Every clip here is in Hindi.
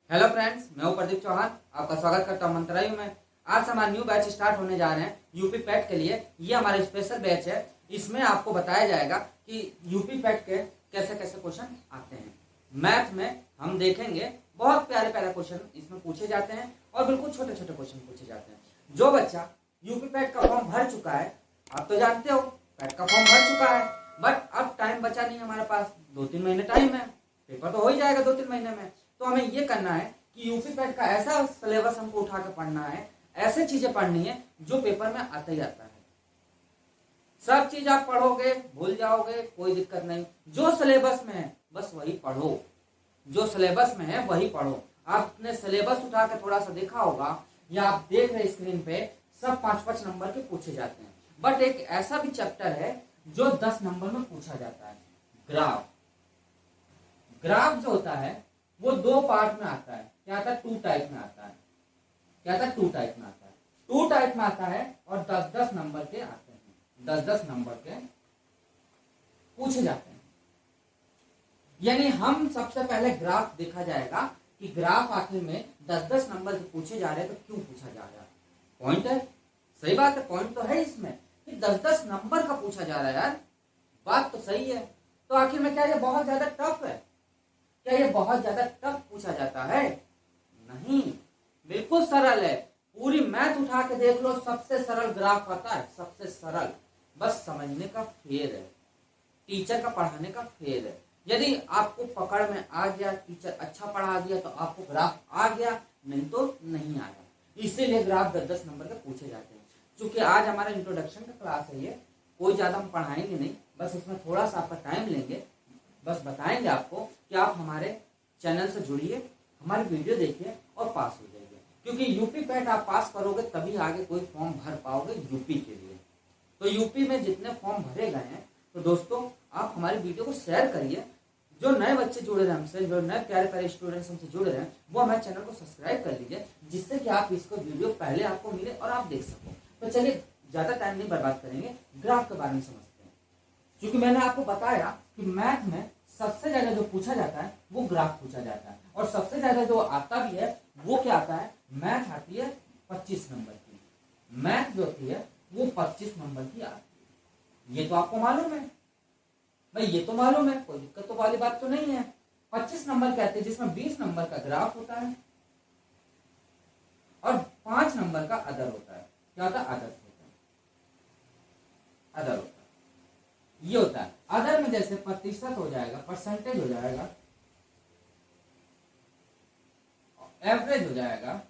हेलो फ्रेंड्स, मैं हूं प्रदीप चौहान। आपका स्वागत करता हूं मंत्रालय में। आज से हमारा न्यू बैच स्टार्ट होने जा रहे हैं यूपी पैट के लिए। ये हमारा स्पेशल बैच है। इसमें आपको बताया जाएगा कि यूपी पैट के कैसे कैसे क्वेश्चन आते हैं। मैथ में हम देखेंगे बहुत प्यारे प्यारे क्वेश्चन इसमें पूछे जाते हैं और बिल्कुल छोटे छोटे क्वेश्चन पूछे जाते हैं। जो बच्चा यूपी पैट का फॉर्म भर चुका है, आप तो जानते हो पैट का फॉर्म भर चुका है, बट अब टाइम बचा नहीं हमारे पास। 2-3 महीने टाइम है, पेपर तो हो ही जाएगा 2-3 महीने में। तो हमें ये करना है कि यूपी पैट का ऐसा सिलेबस हमको उठा के पढ़ना है, ऐसे चीजें पढ़नी है जो पेपर में आता ही आता है। सब चीज आप पढ़ोगे भूल जाओगे, कोई दिक्कत नहीं। जो सिलेबस में है बस वही पढ़ो, जो सिलेबस में है वही पढ़ो। आपने सिलेबस उठा के थोड़ा सा देखा होगा या आप देख रहे स्क्रीन पे, सब 5-5 नंबर के पूछे जाते हैं। बट एक ऐसा भी चैप्टर है जो 10 नंबर में पूछा जाता है, ग्राफ। ग्राफ जो होता है वो 2 पार्ट में आता है। क्या आता है? 2 टाइप में आता है। क्या आता है? 2 टाइप में आता है। 2 टाइप में आता है और 10-10 नंबर के आते हैं। 10-10 नंबर के पूछे जाते हैं। यानी हम सबसे पहले ग्राफ देखा जाएगा कि ग्राफ आखिर में 10-10 नंबर के पूछे जा रहे हैं तो क्यों पूछा जा रहा है। पॉइंट है, सही बात है, पॉइंट तो है इसमें कि 10-10 नंबर का पूछा जा रहा है। यार बात तो सही है। तो आखिर में क्या ये बहुत ज्यादा टफ है? क्या ये बहुत ज्यादा टफ पूछा जाता है? नहीं, बिल्कुल सरल है। पूरी मैथ उठा के देख लो, सबसे सरल ग्राफ आता है, सबसे सरल। बस समझने का फेर है, टीचर का पढ़ाने का फेर है। यदि आपको पकड़ में आ गया, टीचर अच्छा पढ़ा दिया तो आपको ग्राफ आ गया, नहीं तो नहीं आया। इसीलिए ग्राफ 10-10 नंबर के पूछे जाते हैं। क्योंकि आज हमारा इंट्रोडक्शन का क्लास है, ये कोई ज्यादा हम पढ़ाएंगे नहीं, बस इसमें थोड़ा सा आपका टाइम लेंगे। बस बताएंगे आपको कि आप हमारे चैनल से जुड़िए, हमारी वीडियो देखिए और पास हो जाइए। क्योंकि यूपी पैट आप पास करोगे तभी आगे कोई फॉर्म भर पाओगे यूपी के लिए। तो यूपी में जितने फॉर्म भरे गए हैं, तो दोस्तों आप हमारी वीडियो को शेयर करिए। जो नए बच्चे जुड़े रहे हमसे, जो नए प्यारे प्यारे स्टूडेंट्स हमसे जुड़ रहे हैं, वो हमारे चैनल को सब्सक्राइब कर लीजिए, जिससे कि आप इसको वीडियो पहले आपको मिले और आप देख सको। तो चलिए ज्यादा टाइम नहीं बर्बाद करेंगे, ग्राफ के बारे में समझते हैं। क्योंकि मैंने आपको बताया कि मैथ में सबसे ज्यादा जो पूछा जाता है वो ग्राफ पूछा जाता है, और सबसे ज्यादा जो आता भी है वो क्या आता है? मैथ आती है 25 नंबर की। मैथ जो होती है वो 25 नंबर की आती है। ये तो आपको मालूम है भाई, ये तो मालूम है, कोई दिक्कत तो वाली बात तो नहीं है। 25 नंबर कहते हैं जिसमें 20 नंबर का ग्राफ होता है और 5 नंबर का अदर होता है। क्या होता है? अदर होता है, अदर होता है। ये होता है अदर में, जैसे प्रतिशत हो जाएगा, परसेंटेज हो जाएगा, एवरेज हो जाएगा।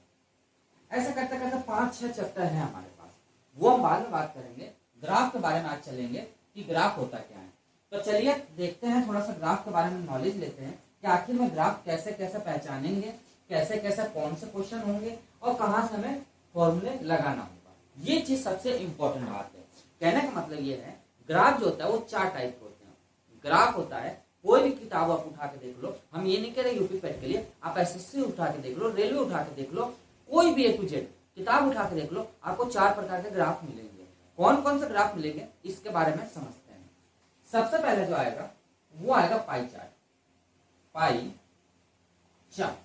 ऐसा करते करते 5-6 चैप्टर है हमारे पास, वो हम बाद में बात करेंगे। ग्राफ के बारे में आज चलेंगे कि ग्राफ होता क्या है। तो चलिए देखते हैं, थोड़ा सा ग्राफ के बारे में नॉलेज लेते हैं कि आखिर में ग्राफ कैसे कैसे पहचानेंगे, कैसे कैसे कौन से क्वेश्चन होंगे और कहां से हमें फॉर्मूले लगाना होगा। ये चीज सबसे इंपॉर्टेंट बात है। कहने का मतलब ये है, ग्राफ जो होता है वो 4 टाइप होते हैं। ग्राफ होता है, कोई भी किताब आप उठा के देख लो, हम ये नहीं कह रहे यूपी पैट के लिए, आप एसएससी उठा के देख लो, रेलवे उठा के देख लो, कोई भी A to Z किताब उठा के देख लो, आपको 4 प्रकार के ग्राफ मिलेंगे। कौन कौन से ग्राफ मिलेंगे इसके बारे में समझते हैं। सबसे पहले जो आएगा वो आएगा pie chart. Pie chart,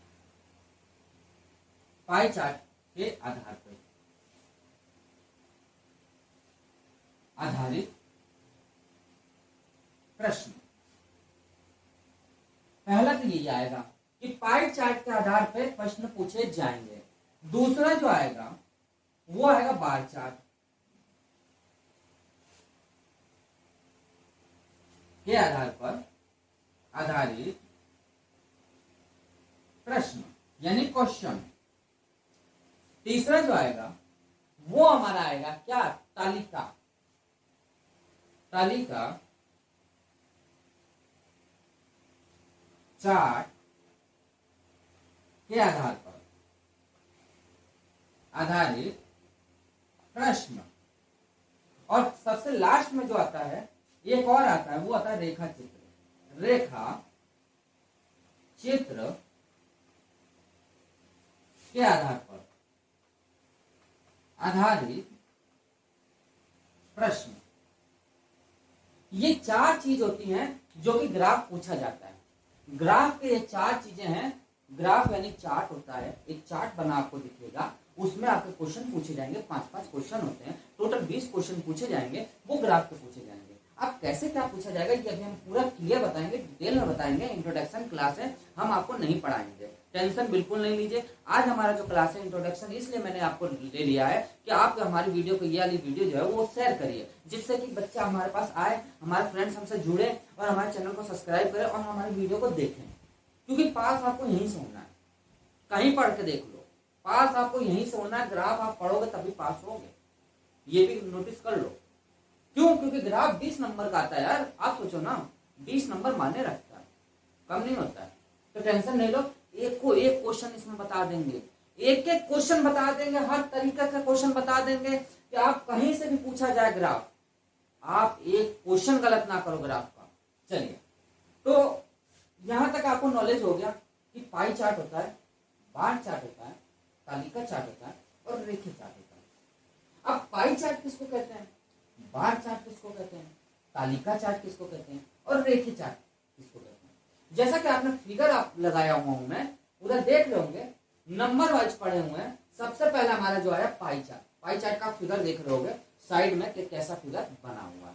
pie chart के आधार पर आधारित प्रश्न। पहला तो यही आएगा कि पाई चार्ट के आधार पर प्रश्न पूछे जाएंगे। दूसरा जो आएगा वो आएगा बार चार्ट के आधार पर आधारित प्रश्न, यानी क्वेश्चन। तीसरा जो आएगा वो हमारा आएगा क्या? तालिका। तालिका चार्ट के आधार पर आधारित प्रश्न। और सबसे लास्ट में जो आता है, एक और आता है, वो आता है रेखा चित्र। रेखा चित्र के आधार पर आधारित प्रश्न। ये 4 चीज होती हैं जो कि ग्राफ पूछा जाता है। ग्राफ के ये 4 चीजें हैं ग्राफ यानी चार्ट होता है, एक चार्ट बना आपको दिखेगा, उसमें आपके क्वेश्चन पूछे जाएंगे, 5-5 क्वेश्चन होते हैं, टोटल 20 क्वेश्चन पूछे जाएंगे, वो ग्राफ पे पूछे जाएंगे। अब कैसे क्या पूछा जाएगा ये अभी हम पूरा क्लियर बताएंगे, डिटेल में बताएंगे। इंट्रोडक्शन क्लास है, हम आपको नहीं पढ़ाएंगे, टेंशन बिल्कुल नहीं लीजिए। आज हमारा जो क्लास है इंट्रोडक्शन, इसलिए मैंने आपको ले लिया है कि आप हमारी वीडियो को, ये वाली वीडियो जो है वो शेयर करिए, जिससे कि बच्चा हमारे पास आए, हमारे फ्रेंड्स हमसे जुड़े और हमारे चैनल को सब्सक्राइब करें और हमारी वीडियो को देखें। क्योंकि पास आपको यहीं से होना है, कहीं पढ़ के देख लो, पास आपको यहीं से होना है। ग्राफ आप पढ़ोगे तभी पास होगे, ये भी नोटिस कर लो। क्यों? क्योंकि ग्राफ 20 नंबर का आता है यार, आप सोचो ना, 20 नंबर माने रखता है, कम नहीं होता है। तो टेंशन नहीं लो, एक को एक क्वेश्चन इसमें बता देंगे, एक एक क्वेश्चन बता देंगे, हर तरीके का क्वेश्चन बता देंगे कि आप कहीं से भी पूछा जाए ग्राफ, आप एक क्वेश्चन गलत ना करो ग्राफ का। चलिए, तो यहां तक आपको नॉलेज हो गया कि पाई चार्ट होता है, बार चार्ट होता है, तालिका चार्ट होता है और रेखा चार्ट होता है। अब पाई चार्ट किसको कहते हैं, बार चार्ट किसको कहते हैं, तालिका चार्ट किसको कहते हैं और रेखा चार्ट किसको कहते हैं। जैसा कि आपने फिगर आप लगाया हुआ हूं मैं, उधर देख रहे होंगे, नंबर वाइज पढ़े हुए हैं। सबसे पहले हमारा जो आया पाई चार्ट, पाई चार्ट का फिगर देख रहे होंगे साइड में कि कैसा फिगर बना हुआ है।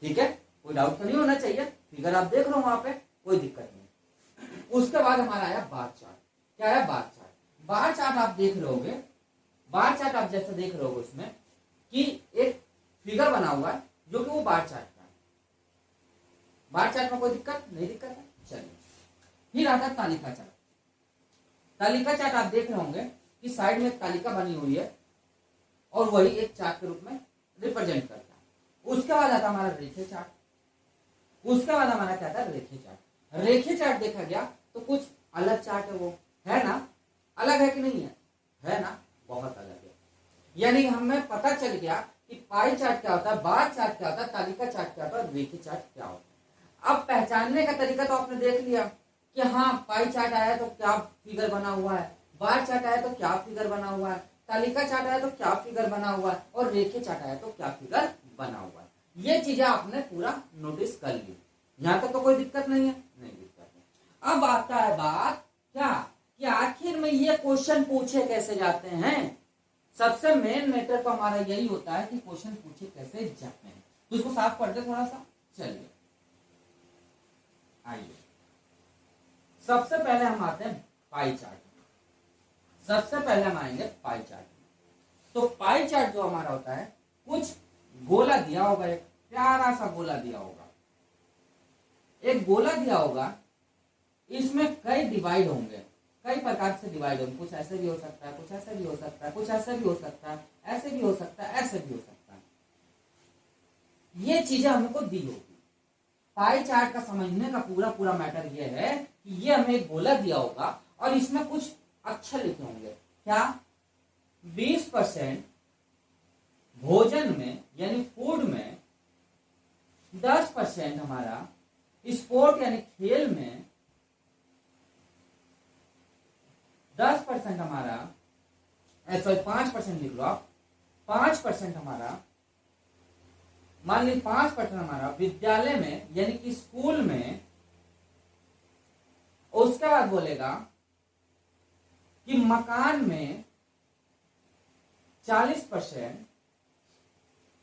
ठीक है, कोई डाउट तो नहीं होना चाहिए, फिगर आप देख रहे हो वहां पे, कोई दिक्कत नहीं। उसके बाद हमारा आया बार चार्ट। क्या है बार चार्ट? बार चार्ट आप देख रहे होगे, बार चार्ट आप जैसे देख रहे होगे उसमें कि एक फिगर बना हुआ है जो कि वो बार चार्ट का है। बार चार्ट में कोई दिक्कत नहीं, दिक्कत है। चलिए, फिर आता है तालिका चार्ट। तालिका चार्ट आप देख रहे होंगे कि साइड में एक तालिका बनी हुई है और वही एक चार्ट के रूप में रिप्रेजेंट करता है। उसके बाद आता हमारा रेखा चार्ट, उसके बाद हमारा क्या था रेखा चार्ट। रेखा चार्ट देखा गया तो कुछ अलग चार्ट है, वो है ना, अलग है कि नहीं है, है ना, बहुत अलग है। यानी हमें पता चल गया कि पाई चार्ट क्या होता है, बार चार्ट क्या होता है, तालिका चार्ट क्या होता है, रेखा चार्ट क्या होता है। अब पहचानने का तरीका तो आपने देख लिया कि हाँ पाई चार्ट आया तो क्या फिगर बना हुआ है, बार चार्ट आया तो क्या फिगर बना हुआ है, तालिका चार्ट आया तो क्या फिगर बना हुआ है और रेखा चार्ट आया तो क्या फिगर बना हुआ है। ये चीजें आपने पूरा नोटिस कर ली, यहां तक तो कोई दिक्कत नहीं है, नहीं दिक्कत है। अब आता है बात क्या कि आखिर में ये क्वेश्चन पूछे कैसे जाते हैं। सबसे मेन मैटर तो हमारा यही होता है कि क्वेश्चन पूछे कैसे जाते हैं। तो इसको साफ कर दे थोड़ा सा। चलिए आइए, सबसे पहले हम आते हैं पाई चार्ट। सबसे पहले हम आएंगे पाई चार्ट। तो पाई चार्ट जो हमारा होता है, कुछ गोला दिया होगा, एक प्यारा सा गोला दिया होगा, एक गोला दिया होगा, इसमें कई डिवाइड होंगे, कई प्रकार से डिवाइड होंगे। कुछ ऐसे भी हो सकता है, कुछ ऐसे भी हो सकता है, कुछ ऐसे भी हो सकता है, ऐसे भी हो सकता है, ऐसे भी हो सकता है। ये चीजें हमको दी होगी। पाई चार्ट का समझने का पूरा पूरा मैटर ये है कि ये हमें एक गोला दिया होगा और इसमें कुछ अक्षर लिखे होंगे। क्या? 20% भोजन में यानी फूड में, 10% हमारा स्पोर्ट यानी खेल में, 10% हमारा 5% लिख लो आप, 5% हमारा, मान ली 5% हमारा विद्यालय में यानी कि स्कूल में। उसके बाद बोलेगा कि मकान में 40%।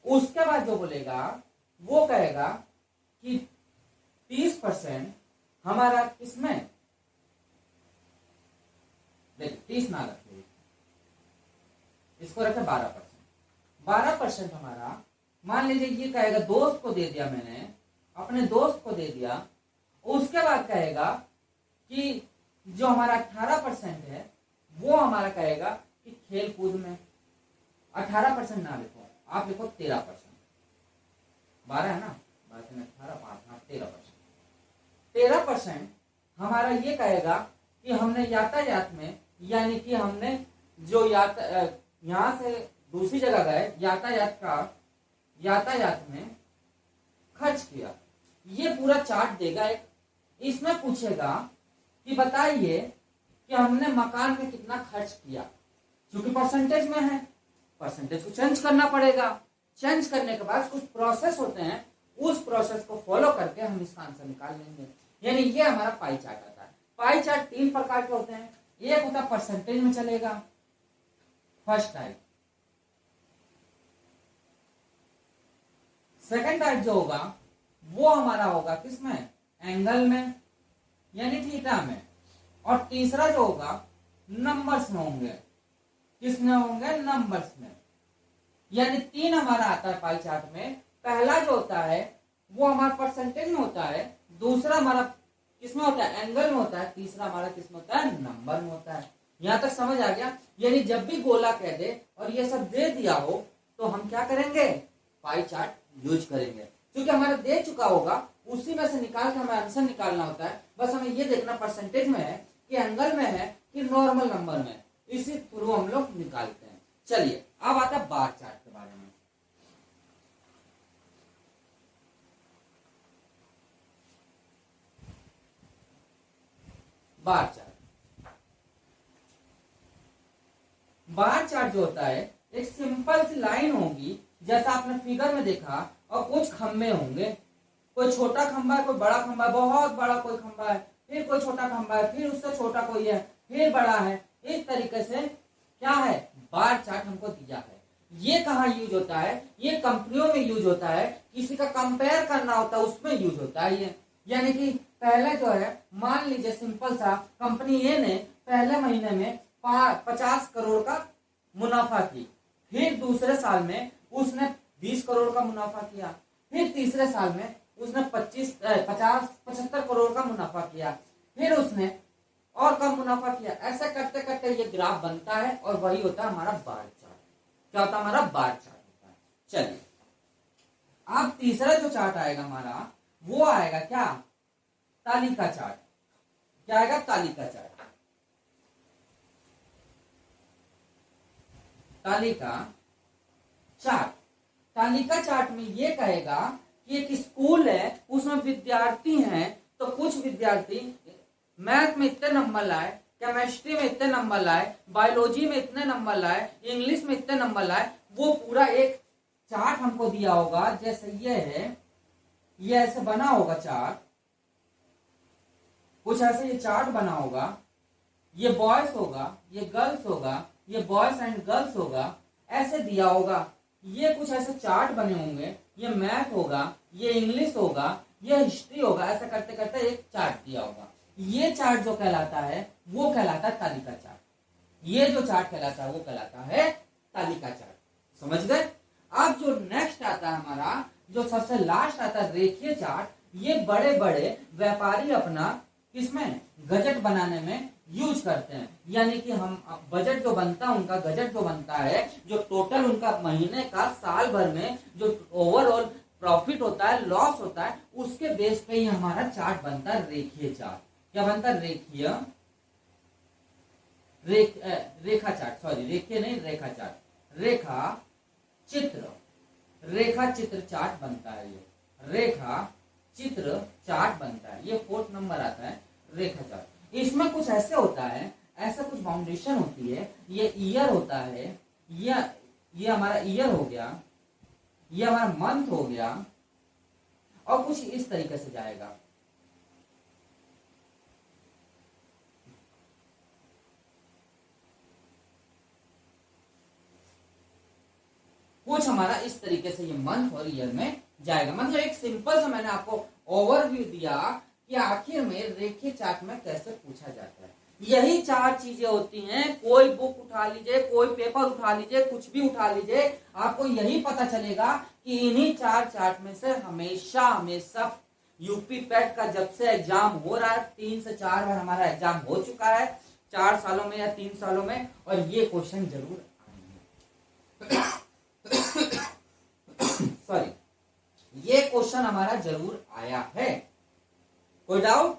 उसके बाद जो बोलेगा वो कहेगा कि 30% हमारा किसमें, देखिए 30 ना रखे, इसको रखे 12%। 12% हमारा, मान लीजिए ये कहेगा दोस्त को दे दिया मैंने, अपने दोस्त को दे दिया। उसके बाद कहेगा कि जो हमारा 18% है वो हमारा कहेगा कि खेल कूद में। 18% ना लिखो, आप लिखो 13%। 12 है ना, 12 18 5 13%। 13% हमारा ये कहेगा कि हमने यातायात में, यानी कि हमने जो यहां से दूसरी जगह गए, यातायात में खर्च किया। ये पूरा चार्ट देगा एक। इसमें पूछेगा कि बताइए कि हमने मकान में कितना खर्च किया। क्योंकि परसेंटेज में है, परसेंटेज को चेंज करना पड़ेगा। चेंज करने के बाद कुछ प्रोसेस होते हैं, उस प्रोसेस को फॉलो करके हम इसका आंसर निकाल लेंगे। यानी ये हमारा पाई चार्ट आता है। पाई चार्ट 3 प्रकार के होते हैं। एक होता है परसेंटेज में चलेगा, फर्स्ट टाइप। सेकंड टाइप जो होगा वो हमारा होगा किसमें, एंगल में यानी थीटा में। और तीसरा जो होगा नंबर्स में होंगे, किसमें होंगे, नंबर्स में। यानी 3 हमारा आता है पाई चार्ट में। पहला जो होता है वो हमारा परसेंटेज में होता है, दूसरा हमारा किसमें होता है, एंगल में होता है, तीसरा हमारा किसमें होता है, नंबर में होता है। यहां तक समझ आ गया। यानी जब भी गोला कह दे और ये सब दे दिया हो तो हम क्या करेंगे, पाई चार्ट यूज करेंगे। क्योंकि हमारा दे चुका होगा उसी में से निकाल के हमें आंसर निकालना होता है। बस हमें ये देखना परसेंटेज में है कि एंगल में है कि नॉर्मल नंबर में, इसी थ्रू हम लोग निकालते हैं। चलिए अब आता है बार चार्ट के बारे में। बार चार्ट, बार चार्ट जो होता है एक सिंपल सी लाइन होगी जैसा आपने फिगर में देखा, और कुछ खंबे होंगे। कोई छोटा खंबा है, कोई बड़ा खंबा है, बहुत बड़ा कोई खंबा है, फिर कोई छोटा खंबा है, फिर उससे छोटा कोई है, फिर बड़ा है। इस तरीके से क्या है, बार चार्ट हमको दिया है। ये कहाँ यूज होता है, ये कंपनियों में यूज होता है, किसी का कंपेयर करना होता है उसमें यूज होता है ये। यानी कि पहले जो है, मान लीजिए सिंपल सा, कंपनी ए ने पहले महीने में 50 करोड़ का मुनाफा की, फिर दूसरे साल में उसने 20 करोड़ का मुनाफा किया, फिर तीसरे साल में उसने 75 करोड़ का मुनाफा किया, फिर उसने और कम मुनाफा किया। ऐसा करते करते ये ग्राफ बनता है और वही होता है हमारा बार चार्ट। क्या होता है, हमारा बार चार्ट होता है। चलिए अब तीसरा जो चार्ट आएगा हमारा वो आएगा क्या, तालिका चार्ट। क्या आएगा, तालिका चार्ट। तालिका चार्ट, तालिका चार्ट में ये कहेगा कि एक स्कूल है, उसमें विद्यार्थी हैं, तो कुछ विद्यार्थी मैथ में इतने नंबर लाए, केमिस्ट्री में इतने नंबर लाए, बायोलॉजी में इतने नंबर लाए, इंग्लिश में इतने नंबर लाए। वो पूरा एक चार्ट हमको दिया होगा। जैसे ये है, ये ऐसे बना होगा चार्ट, कुछ ऐसे ये चार्ट बना होगा। ये बॉयज होगा, ये गर्ल्स होगा, ये बॉयज एंड गर्ल्स होगा, ऐसे दिया होगा। ये कुछ ऐसे चार्ट बने होंगे, ये मैथ होगा, ये इंग्लिश होगा, ये हिस्ट्री होगा। ऐसा करते करते एक चार्ट दिया होगा। ये चार्ट जो कहलाता है वो कहलाता है तालिका चार्ट। ये जो चार्ट कहलाता है वो कहलाता है तालिका चार्ट। समझ गए। अब जो नेक्स्ट आता है हमारा, जो सबसे लास्ट आता है रेखीय चार्ट। ये बड़े बड़े व्यापारी अपना किसमें, गजट बनाने में यूज करते हैं। यानी कि हम बजट जो बनता है उनका, गजट जो बनता है, जो टोटल उनका महीने का साल भर में जो ओवरऑल प्रॉफिट होता है, लॉस होता है, उसके बेस पे ही हमारा चार्ट बनता है रेखीय चार्ट। क्या बनता है, रेखीय रेखा चार्ट, सॉरी रेखीय नहीं, रेखा चार्ट। रेखा चित्र, रेखा चित्र चार्ट बनता है। ये रेखा चित्र चार्ट बनता है। ये 4th नंबर आता है रेखा चार्ट। इसमें कुछ ऐसे होता है, ऐसा कुछ फाउंडेशन होती है। ये ईयर होता है, ये हमारा ईयर हो गया, ये हमारा मंथ हो गया, और कुछ इस तरीके से जाएगा। कुछ हमारा इस तरीके से ये मंथ और ईयर में जाएगा। मतलब एक सिंपल सा मैंने आपको ओवरव्यू दिया कि आखिर में रेखीय चार्ट में कैसे पूछा जाता है। यही 4 चीजें होती हैं। कोई बुक उठा लीजिए, कोई पेपर उठा लीजिए, कुछ भी उठा लीजिए, आपको यही पता चलेगा कि इन्हीं 4 चार्ट में से हमेशा हमेशा यूपी पैट का जब से एग्जाम हो रहा है, 3 से 4 बार हमारा एग्जाम हो चुका है 4 सालों में या 3 सालों में, और ये क्वेश्चन जरूर आएंगे। सॉरी, ये क्वेश्चन हमारा जरूर आया है। कोई डाउट,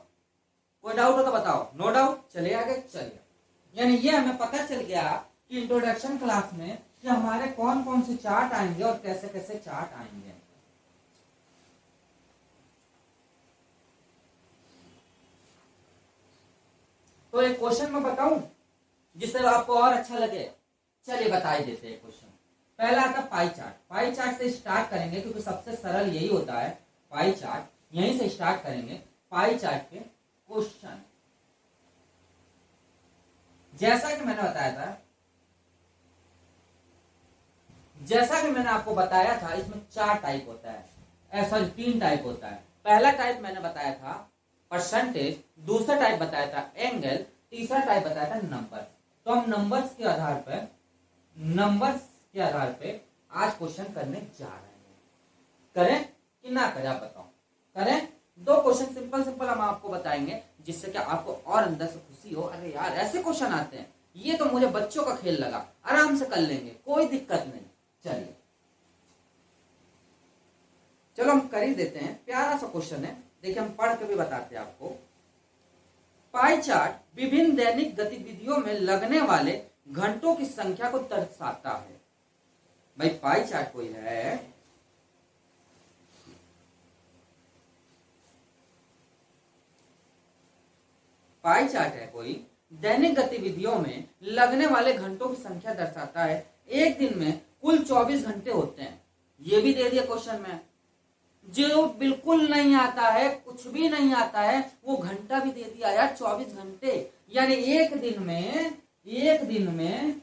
कोई डाउट हो तो बताओ। No doubt. चलिए आगे चलिए। यानी ये हमें पता चल गया कि इंट्रोडक्शन क्लास में कि हमारे कौन कौन से चार्ट आएंगे और कैसे कैसे चार्ट आएंगे। तो एक क्वेश्चन मैं बताऊं जिससे आपको और अच्छा लगे। चलिए बता ही देते हैं क्वेश्चन। पहला आता पाई चार्ट। पाई चार्ट से स्टार्ट करेंगे क्योंकि सबसे सरल यही होता है पाई चार्ट। यहीं से स्टार्ट करेंगे पाई चार्ट के क्वेश्चन। जैसा कि मैंने बताया था, जैसा कि मैंने आपको बताया था, इसमें 4 टाइप होता है, सॉरी 3 टाइप होता है। पहला टाइप मैंने बताया था परसेंटेज, दूसरा टाइप बताया था एंगल, तीसरा टाइप बताया था नंबर। तो हम नंबर्स के आधार पे आज क्वेश्चन करने जा रहे हैं। करें कि ना करें आप बताओ? करें। 2 क्वेश्चन सिंपल हम आपको बताएंगे, जिससे कि आपको और अंदर से खुशी हो, अरे यार ऐसे क्वेश्चन आते हैं, ये तो मुझे बच्चों का खेल लगा, आराम से कर लेंगे, कोई दिक्कत नहीं। चलिए चलो हम कर ही देते हैं। प्यारा सा क्वेश्चन है, देखिए हम पढ़ के भी बताते हैं आपको। पाई चार्ट विभिन्न दैनिक गतिविधियों में लगने वाले घंटों की संख्या को दर्शाता है। भाई पाई चार्ट कोई है, पाई चार्ट है कोई, दैनिक गतिविधियों में लगने वाले घंटों की संख्या दर्शाता है। एक दिन में कुल 24 घंटे होते हैं, ये भी दे दिया क्वेश्चन में। जो बिल्कुल नहीं आता है, कुछ भी नहीं आता है, वो घंटा भी दे दिया यार, 24 घंटे, यानी एक दिन में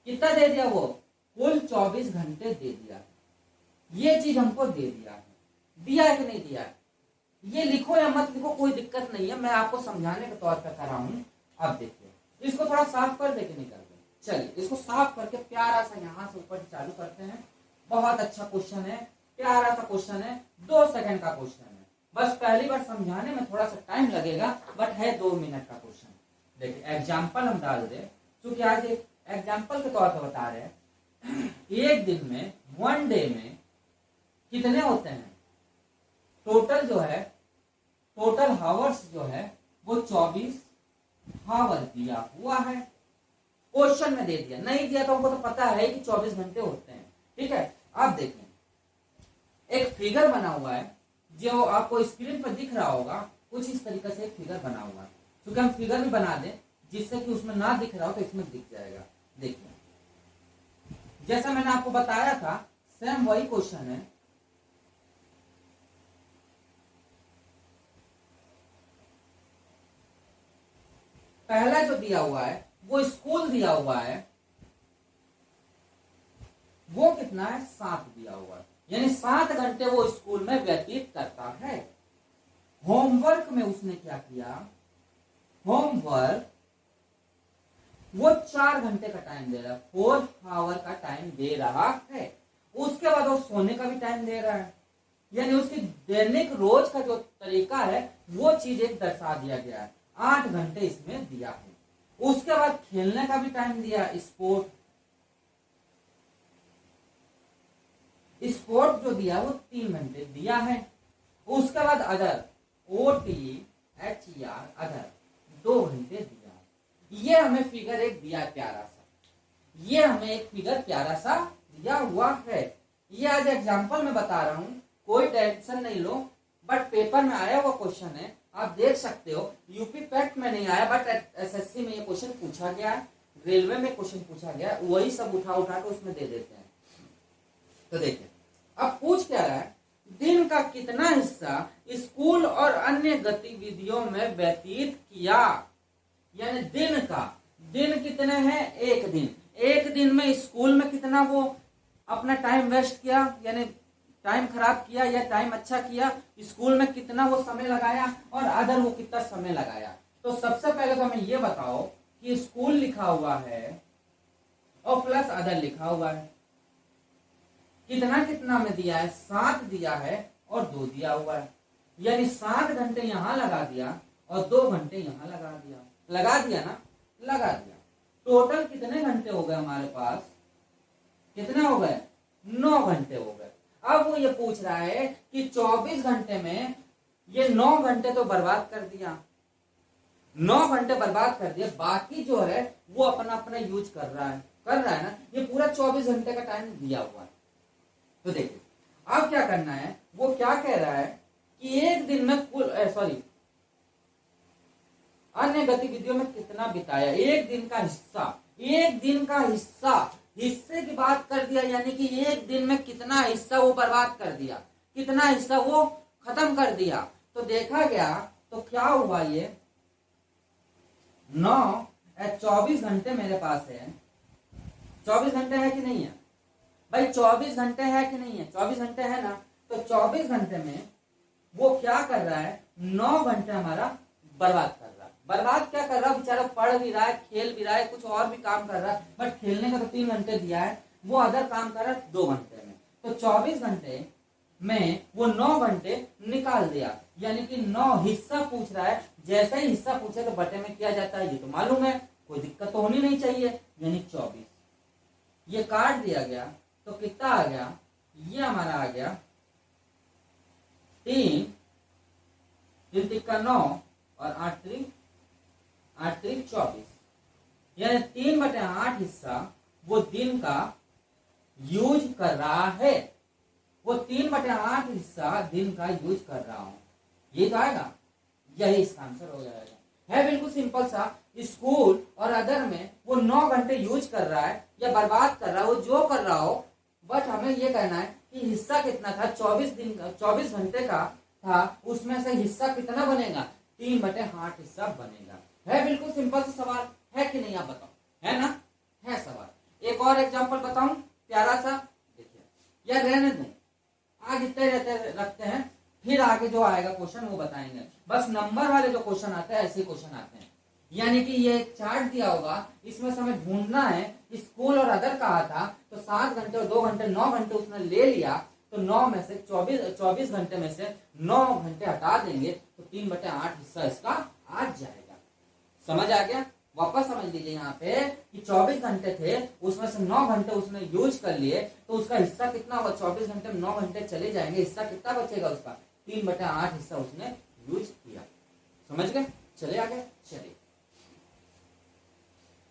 कितना दे दिया, वो कुल 24 घंटे दे दिया। ये चीज हमको दे दिया है, दिया है कि नहीं दिया है? ये लिखो या मत लिखो कोई दिक्कत नहीं है, मैं आपको समझाने के तौर पर कर रहा हूं। अब देखिए इसको थोड़ा साफ कर दे कि नहीं कर दे? चलिए इसको साफ करके प्यारा सा यहां से ऊपर चालू करते हैं। बहुत अच्छा क्वेश्चन है, प्यारा सा क्वेश्चन है, 2 सेकंड का क्वेश्चन है, बस पहली बार समझाने में थोड़ा सा टाइम लगेगा, बट है 2 मिनट का क्वेश्चन। देखिए एग्जाम्पल हम डाल दे, क्योंकि आज एक एग्जाम्पल के तौर पर बता रहे हैं। एक दिन में, 1 डे में कितने होते हैं? टोटल जो है, टोटल हावर्स जो है वो 24 हावर दिया हुआ है, क्वेश्चन में दे दिया। नहीं दिया तो हमको तो पता है कि 24 घंटे होते हैं, ठीक है। आप देखें एक फिगर बना हुआ है, जो आपको स्क्रीन पर दिख रहा होगा, कुछ इस तरीके से एक फिगर बना हुआ है। क्योंकि हम फिगर भी बना दें जिससे कि उसमें ना दिख रहा हो तो इसमें दिख जाएगा। देखिए जैसा मैंने आपको बताया था, सेम वही क्वेश्चन है। पहला जो दिया हुआ है वो स्कूल दिया हुआ है, वो कितना है? 7 दिया हुआ है, यानी 7 घंटे वो स्कूल में व्यतीत करता है। होमवर्क में उसने क्या किया? होमवर्क वो 4 घंटे का टाइम दे रहा है, 4 आवर का टाइम दे रहा है। उसके बाद वो सोने का भी टाइम दे रहा है, यानी उसकी दैनिक रोज का जो तरीका है वो चीज एक दर्शा दिया गया है। 8 घंटे इसमें दिया है। उसके बाद खेलने का भी टाइम दिया, स्पोर्ट जो दिया वो 3 घंटे दिया है। उसके बाद अदर, OTHER अदर 2 घंटे दिया। ये हमें फिगर एक दिया प्यारा सा, ये हमें एक फिगर प्यारा सा दिया हुआ है। ये आज एग्जाम्पल में बता रहा हूं, कोई टेंशन नहीं लो, बट पेपर में आया हुआ क्वेश्चन है, आप देख सकते हो। यूपी पैट में नहीं आया, बट SSC में ये क्वेश्चन पूछा गया, रेलवे में क्वेश्चन पूछा गया, वही सब उठा के उसमें दे देते हैं। तो देखिए अब पूछ क्या रहा है, दिन का कितना हिस्सा स्कूल और अन्य गतिविधियों में व्यतीत किया, यानी दिन कितने हैं? एक दिन में स्कूल में कितना वो अपना टाइम वेस्ट किया, यानी टाइम खराब किया या टाइम अच्छा किया, स्कूल में कितना वो समय लगाया, और अदर वो कितना समय लगाया। तो सबसे पहले तो हमें ये बताओ कि स्कूल लिखा हुआ है और प्लस अदर लिखा हुआ है, कितना में दिया है? 7 दिया है और 2 दिया हुआ है, यानी 7 घंटे यहां लगा दिया और 2 घंटे यहां लगा दिया। लगा दिया ना? लगा दिया। टोटल कितने घंटे हो गए हमारे पास? कितने हो गए? 9 घंटे हो गए। अब वो ये पूछ रहा है कि 24 घंटे में ये 9 घंटे तो बर्बाद कर दिया, 9 घंटे बर्बाद कर दिया, बाकी जो है वो अपना यूज कर रहा है ना। ये पूरा 24 घंटे का टाइम दिया हुआ है। तो देखिए अब क्या करना है, वो क्या कह रहा है कि एक दिन में कुल अन्य गतिविधियों में कितना बिताया, एक दिन का हिस्सा, हिस्से की बात कर दिया, यानी कि एक दिन में कितना हिस्सा वो बर्बाद कर दिया, कितना हिस्सा वो खत्म कर दिया। तो देखा गया तो क्या हुआ, ये 9 24 घंटे मेरे पास है, 24 घंटे है कि नहीं है भाई, 24 घंटे है कि नहीं है, 24 घंटे है ना। तो 24 घंटे में वो क्या कर रहा है, 9 घंटे हमारा बर्बाद कर रहा है। बर्बाद क्या कर रहा है, बेचारा पढ़ भी रहा है, खेल भी रहा है, कुछ और भी काम कर रहा है, बट खेलने का तो 3 घंटे दिया है, वो अदर काम कर रहा है 2 घंटे में। तो 24 घंटे में वो 9 घंटे निकाल दिया, यानी कि 9 हिस्सा पूछ रहा है। जैसे ही हिस्सा पूछे तो बटे में किया जाता है, ये तो मालूम है, कोई दिक्कत तो होनी नहीं चाहिए, यानी 24। ये काट दिया गया तो कितना आ गया, ये हमारा आ गया 3 का 9 और 8 3 24, यानी 3/8 हिस्सा वो दिन का यूज कर रहा है। वो 3/8 हिस्सा दिन का यूज कर रहा हूं, ये तो आएगा, यही इसका आंसर हो जाएगा। है बिल्कुल सिंपल सा। स्कूल और अदर में वो 9 घंटे यूज कर रहा है या बर्बाद कर रहा है, वो जो कर रहा हो, बट हमें ये कहना है कि हिस्सा कितना था, 24 घंटे का था, उसमें से हिस्सा कितना बनेगा, 3/8 हिस्सा बनेगा। है बिल्कुल सिंपल सा सवाल, है कि नहीं आप बताओ, है ना, है सवाल। एक और एग्जांपल बताऊं प्यारा सा, देखिए, या रहने दूं, आज इतने रखते हैं, फिर आगे जो आएगा क्वेश्चन वो बताएंगे। बस नंबर वाले जो क्वेश्चन आते हैं ऐसे क्वेश्चन आते हैं, यानी कि ये चार्ट दिया होगा, इसमें से हमें ढूंढना है, स्कूल और अदर कहा था, तो 7 घंटे और 2 घंटे 9 घंटे उसने ले लिया, तो 9 में से 24 घंटे में से 9 घंटे हटा देंगे तो 3/8 हिस्सा इसका आ जाएगा। समझ आ गया, वापस समझ लीजिए यहाँ पे कि 24 घंटे थे, उसमें से 9 घंटे उसने यूज कर लिए, तो उसका हिस्सा कितना होगा, 24 घंटे में 9 घंटे चले जाएंगे, हिस्सा कितना बचेगा उसका, 3/8 हिस्सा उसने यूज किया। समझ गए, चले आगे, चलिए।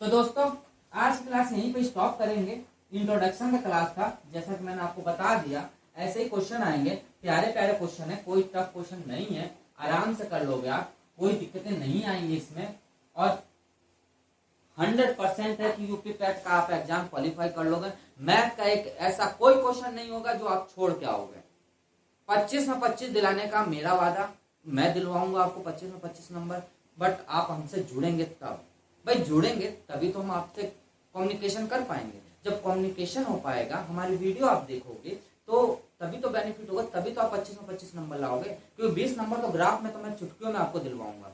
तो दोस्तों आज की क्लास यहीं पे स्टॉप करेंगे। इंट्रोडक्शन का क्लास था, जैसा कि मैंने आपको बता दिया, ऐसे ही क्वेश्चन आएंगे, प्यारे प्यारे क्वेश्चन है, कोई टफ क्वेश्चन नहीं है, आराम से कर लोगे आप, कोई दिक्कतें नहीं आएंगी इसमें, और 100% है कि यूपी पैट का आप एग्जाम क्वालिफाई कर लोगे। मैथ का एक ऐसा कोई क्वेश्चन नहीं होगा जो आप छोड़ के आओगे। 25 में 25 दिलाने का मेरा वादा, मैं दिलवाऊंगा आपको 25 में 25 नंबर, बट आप हमसे जुड़ेंगे तब। भाई जुड़ेंगे तभी तो हम आपसे कम्युनिकेशन कर पाएंगे। जब कम्युनिकेशन हो पाएगा, हमारी वीडियो आप देखोगे, तो तभी तो बेनिफिट होगा, तभी तो आप 25 में 25 नंबर लाओगे। क्योंकि 20 नंबर तो ग्राफ में तो मैं चुटकियों में आपको दिलवाऊंगा,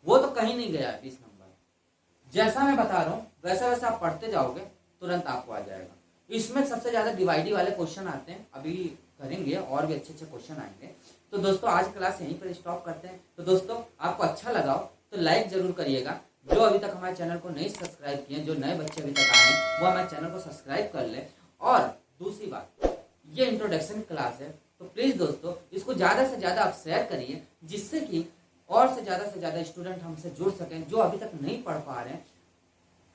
वो तो कहीं नहीं गया है 20 नंबर। जैसा मैं बता रहा हूँ वैसा वैसा आप पढ़ते जाओगे, तुरंत आपको आ जाएगा। इसमें सबसे ज्यादा डिवाइडी वाले क्वेश्चन आते हैं, अभी करेंगे और भी अच्छे अच्छे क्वेश्चन आएंगे। तो दोस्तों आज क्लास यहीं पर स्टॉप करते हैं। तो दोस्तों आपको अच्छा लगा हो तो लाइक जरूर करिएगा। जो अभी तक हमारे चैनल को नहीं सब्सक्राइब किए, जो नए बच्चे अभी तक आए हैं, वो हमारे चैनल को सब्सक्राइब कर ले। और दूसरी बात, ये इंट्रोडक्शन क्लास है, तो प्लीज दोस्तों इसको ज्यादा से ज्यादा आप शेयर करिए, जिससे कि और से ज्यादा स्टूडेंट हमसे जुड़ सकें। जो अभी तक नहीं पढ़ पा रहे हैं,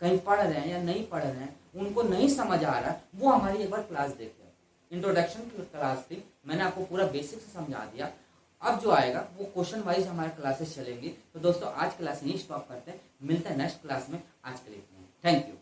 कहीं पढ़ रहे हैं या नहीं पढ़ रहे हैं, उनको नहीं समझ आ रहा, वो हमारी एक बार क्लास देखें। इंट्रोडक्शन की क्लास थी, मैंने आपको पूरा बेसिक से समझा दिया। अब जो आएगा वो क्वेश्चन वाइज हमारे क्लासेस चलेंगी। तो दोस्तों आज क्लास यहीं स्टॉप करते हैं, मिलते हैं नेक्स्ट क्लास में। आज के लिए थैंक यू।